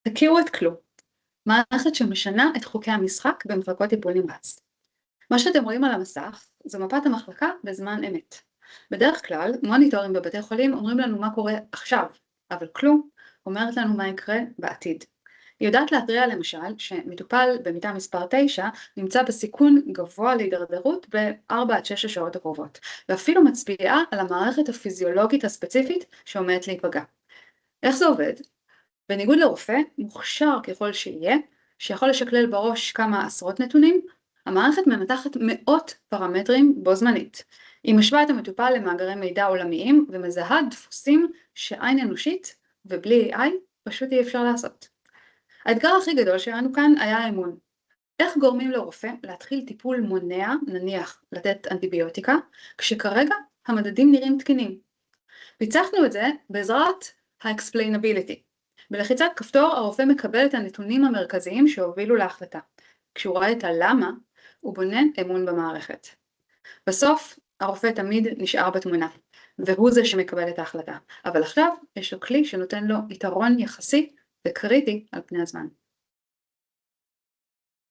תכירו את קלו, מערכת שמשנה את חוקי המשחק במחלקות טיפול נמרץ. מה שאתם רואים על המסך זו מפת המחלקה בזמן אמת. בדרך כלל מוניטורים בבתי חולים אומרים לנו מה קורה עכשיו, אבל קלו אומרת לנו מה יקרה בעתיד. היא יודעת להתריע למשל שמטופל במיטה מספר 9 נמצא בסיכון גבוה להידרדרות ב4 עד 6 השעות הקרובות, ואפילו מצביעה על המערכת הפיזיולוגית הספציפית שעומדת להיפגע. איך זה עובד? בניגוד לרופא, מוכשר ככל שיהיה, שיכול לשקלל בראש כמה עשרות נתונים, המערכת מנתחת מאות פרמטרים בו זמנית. היא משווה את המטופל למאגרי מידע עולמיים ומזהה דפוסים שעין אנושית ובלי AI פשוט אי אפשר לעשות. האתגר הכי גדול שלנו כאן היה האמון. איך גורמים לרופא להתחיל טיפול מונע, נניח לתת אנטיביוטיקה, כשכרגע המדדים נראים תקינים? פיצחנו את זה בעזרת ה-explainability. בלחיצת כפתור הרופא מקבל את הנתונים המרכזיים שהובילו להחלטה. כשהוא רואה את הלמה, הוא בונה אמון במערכת. בסוף, הרופא תמיד נשאר בתמונה, והוא זה שמקבל את ההחלטה. אבל עכשיו יש לו כלי שנותן לו יתרון יחסי וקריטי על פני הזמן.